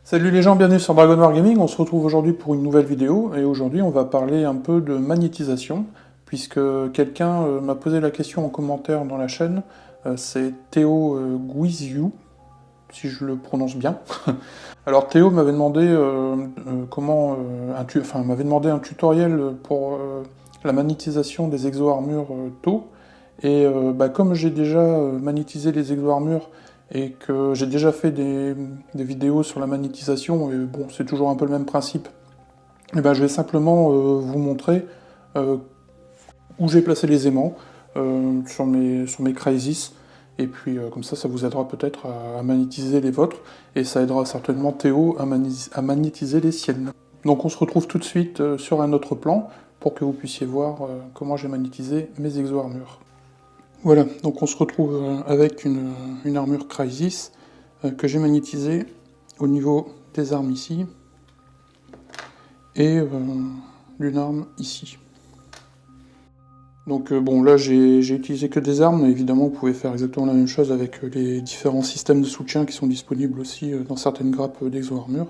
Salut les gens, bienvenue sur Dragon War Gaming, on se retrouve aujourd'hui pour une nouvelle vidéo, et aujourd'hui on va parler un peu de magnétisation, puisque quelqu'un m'a posé la question en commentaire dans la chaîne, c'est Théo Guiziou, si je le prononce bien. Alors Théo m'avait demandé m'avait demandé un tutoriel pour la magnétisation des exo-armures Tau, et comme j'ai déjà magnétisé les exo-armures, et que j'ai déjà fait des vidéos sur la magnétisation, et bon, c'est toujours un peu le même principe, et je vais simplement vous montrer où j'ai placé les aimants sur mes Crysis, et puis comme ça vous aidera peut-être à magnétiser les vôtres, et ça aidera certainement Théo à magnétiser les siennes. Donc on se retrouve tout de suite sur un autre plan, pour que vous puissiez voir comment j'ai magnétisé mes exo-armures. Voilà, donc on se retrouve avec une armure Crysis que j'ai magnétisée au niveau des armes ici, et d'une arme ici. Donc bon, là j'ai utilisé que des armes, mais évidemment vous pouvez faire exactement la même chose avec les différents systèmes de soutien qui sont disponibles aussi dans certaines grappes d'exo-armure.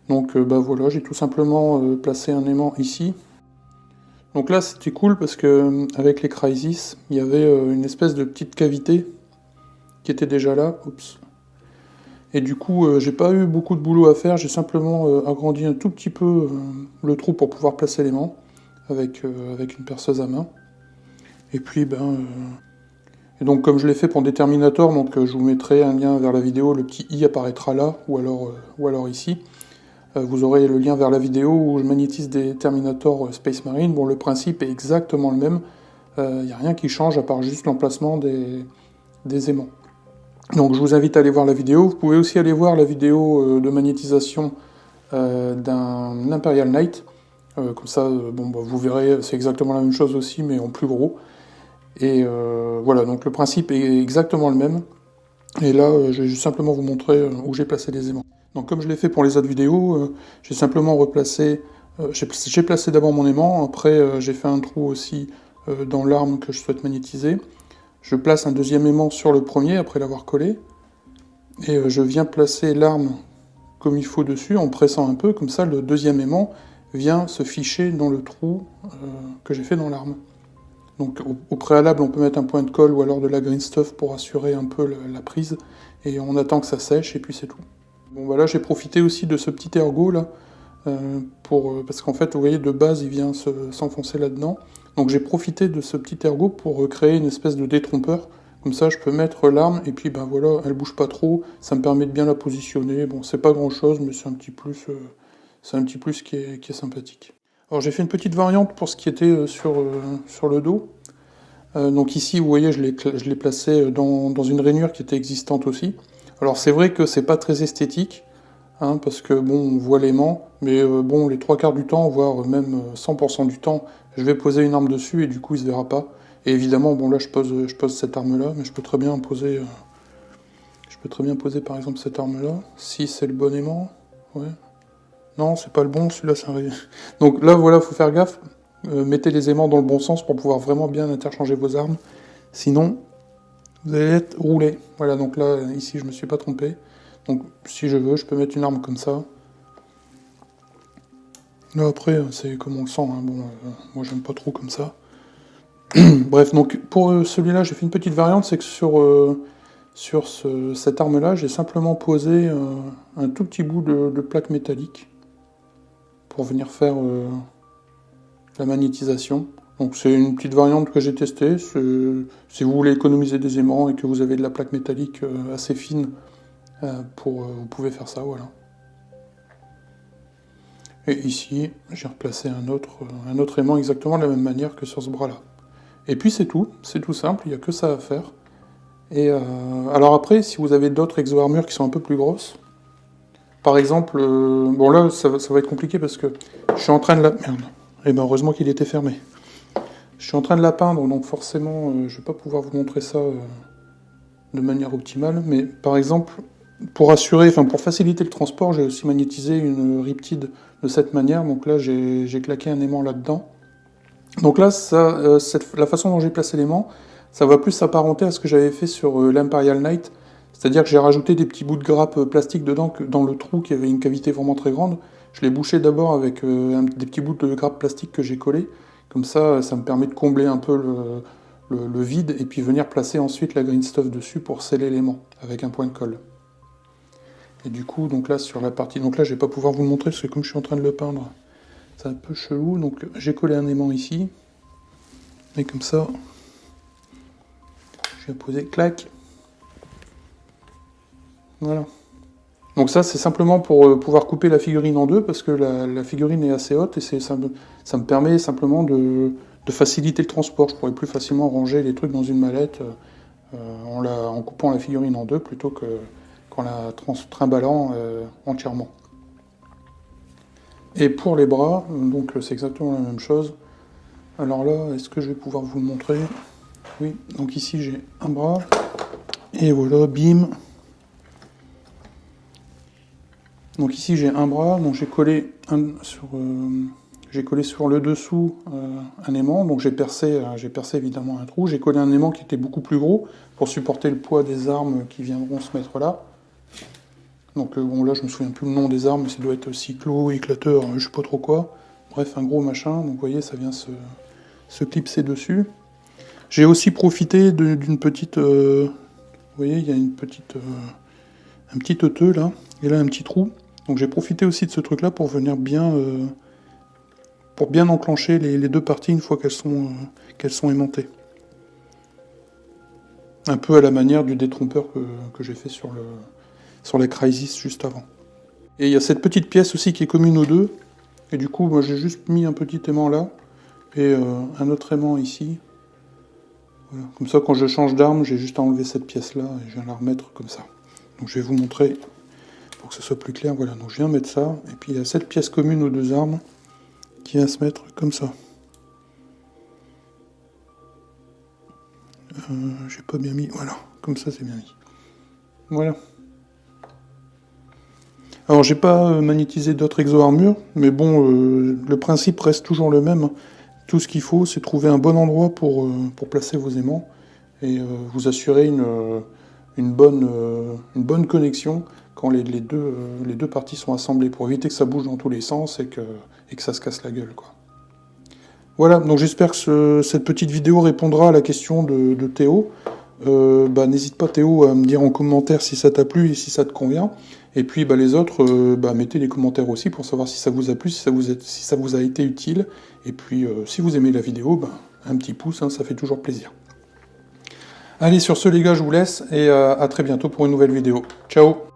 Donc voilà, j'ai tout simplement placé un aimant ici. Donc là c'était cool parce que avec les Crysis, il y avait une espèce de petite cavité qui était déjà là. Oups. Et du coup j'ai pas eu beaucoup de boulot à faire, j'ai simplement agrandi un tout petit peu le trou pour pouvoir placer l'aimant avec une perceuse à main. Et puis et donc comme je l'ai fait pour des Terminator, donc je vous mettrai un lien vers la vidéo, le petit i apparaîtra là, ou alors ici. Vous aurez le lien vers la vidéo où je magnétise des Terminator Space Marine. Bon, le principe est exactement le même. Il n'y a rien qui change à part juste l'emplacement des aimants. Donc je vous invite à aller voir la vidéo. Vous pouvez aussi aller voir la vidéo de magnétisation d'un Imperial Knight. Comme ça, vous verrez, c'est exactement la même chose aussi, mais en plus gros. Et voilà, donc le principe est exactement le même. Et là, je vais juste simplement vous montrer où j'ai placé les aimants. Donc comme je l'ai fait pour les autres vidéos, j'ai simplement replacé... j'ai placé d'abord mon aimant, après j'ai fait un trou aussi dans l'arme que je souhaite magnétiser. Je place un deuxième aimant sur le premier, après l'avoir collé. Et je viens placer l'arme comme il faut dessus, en pressant un peu, comme ça le deuxième aimant vient se ficher dans le trou que j'ai fait dans l'arme. Donc au préalable, on peut mettre un point de colle ou alors de la green stuff pour assurer un peu la prise, et on attend que ça sèche, et puis c'est tout. Bon là j'ai profité aussi de ce petit ergot là, parce qu'en fait vous voyez de base il vient s'enfoncer là-dedans, donc j'ai profité de ce petit ergot pour créer une espèce de détrompeur, comme ça je peux mettre l'arme, et puis voilà, elle bouge pas trop, ça me permet de bien la positionner, bon c'est pas grand chose, mais c'est un petit plus qui est sympathique. Alors j'ai fait une petite variante pour ce qui était sur le dos. Donc ici, vous voyez, je l'ai placé dans une rainure qui était existante aussi. Alors c'est vrai que c'est pas très esthétique, parce que on voit l'aimant, mais les 3/4 du temps, voire même 100% du temps, je vais poser une arme dessus et du coup il se verra pas. Et évidemment, là je pose cette arme là, mais je peux très bien poser par exemple cette arme là, si c'est le bon aimant. Ouais. Non, c'est pas le bon, celui-là c'est un... Donc là voilà, faut faire gaffe. Mettez les aimants dans le bon sens pour pouvoir vraiment bien interchanger vos armes. Sinon, vous allez être roulé. Voilà, donc là, ici, je me suis pas trompé. Donc, si je veux, je peux mettre une arme comme ça. Là, après, c'est comme on le sent. Moi, j'aime pas trop comme ça. Bref, donc, pour celui-là, j'ai fait une petite variante. C'est que sur cette arme-là, j'ai simplement posé un tout petit bout de plaque métallique pour venir faire... la magnétisation. Donc c'est une petite variante que j'ai testée. Si vous voulez économiser des aimants et que vous avez de la plaque métallique assez fine, vous pouvez faire ça, voilà. Et ici, j'ai replacé un autre aimant exactement de la même manière que sur ce bras-là. Et puis c'est tout simple, il n'y a que ça à faire. Et alors après, si vous avez d'autres exo-armures qui sont un peu plus grosses, par exemple, là ça va être compliqué parce que je suis en train de la... Merde. Et heureusement qu'il était fermé. Je suis en train de la peindre, donc forcément, je vais pas pouvoir vous montrer ça de manière optimale. Mais par exemple, pour faciliter le transport, j'ai aussi magnétisé une Riptide de cette manière. Donc là, j'ai claqué un aimant là-dedans. Donc là, la façon dont j'ai placé l'aimant, ça va plus s'apparenter à ce que j'avais fait sur l'Imperial Knight. C'est-à-dire que j'ai rajouté des petits bouts de grappe plastique dedans, dans le trou qui avait une cavité vraiment très grande. Je l'ai bouché d'abord avec des petits bouts de grappe plastique que j'ai collés. Comme ça me permet de combler un peu le vide et puis venir placer ensuite la green stuff dessus pour sceller l'aimant avec un point de colle. Et du coup, donc là, sur la partie... Donc là, je vais pas pouvoir vous le montrer parce que comme je suis en train de le peindre, c'est un peu chelou. Donc j'ai collé un aimant ici. Et comme ça, je vais poser, clac. Voilà. Donc ça, c'est simplement pour pouvoir couper la figurine en deux, parce que la figurine est assez haute, et ça me permet simplement de faciliter le transport. Je pourrais plus facilement ranger les trucs dans une mallette en coupant la figurine en deux, plutôt qu'en la trimballant entièrement. Et pour les bras, donc c'est exactement la même chose. Alors là, est-ce que je vais pouvoir vous le montrer? Oui, donc ici j'ai un bras, et voilà, bim. Donc ici j'ai un bras, donc j'ai collé sur le dessous un aimant, donc j'ai percé évidemment un trou, j'ai collé un aimant qui était beaucoup plus gros pour supporter le poids des armes qui viendront se mettre là. Donc bon là je me souviens plus le nom des armes, mais ça doit être cyclo, éclateur, je sais pas trop quoi. Bref, un gros machin, donc vous voyez ça vient se clipser dessus. J'ai aussi profité d'une petite... vous voyez, il y a un petit euteux là, et là un petit trou. Donc j'ai profité aussi de ce truc là pour venir bien enclencher les deux parties une fois qu'elles sont aimantées. Un peu à la manière du détrompeur que j'ai fait sur la Crysis juste avant. Et il y a cette petite pièce aussi qui est commune aux deux, et du coup moi j'ai juste mis un petit aimant là, et un autre aimant ici. Voilà. Comme ça quand je change d'arme, j'ai juste à enlever cette pièce là, et je viens la remettre comme ça. Donc je vais vous montrer... pour que ce soit plus clair, voilà, donc je viens mettre ça, et puis il y a cette pièce commune aux deux armes qui va se mettre comme ça. J'ai pas bien mis, voilà, comme ça c'est bien mis. Voilà. Alors j'ai pas magnétisé d'autres exo-armures, mais bon, le principe reste toujours le même. Tout ce qu'il faut, c'est trouver un bon endroit pour placer vos aimants, et vous assurer une bonne connexion quand les deux parties sont assemblées, pour éviter que ça bouge dans tous les sens et que ça se casse la gueule, quoi. Voilà, donc j'espère que cette petite vidéo répondra à la question de Théo. N'hésite pas Théo à me dire en commentaire si ça t'a plu et si ça te convient. Et puis les autres, mettez les commentaires aussi pour savoir si ça vous a plu, si ça vous a été utile. Et puis si vous aimez la vidéo, un petit pouce, hein, ça fait toujours plaisir. Allez, sur ce les gars, je vous laisse et à très bientôt pour une nouvelle vidéo. Ciao!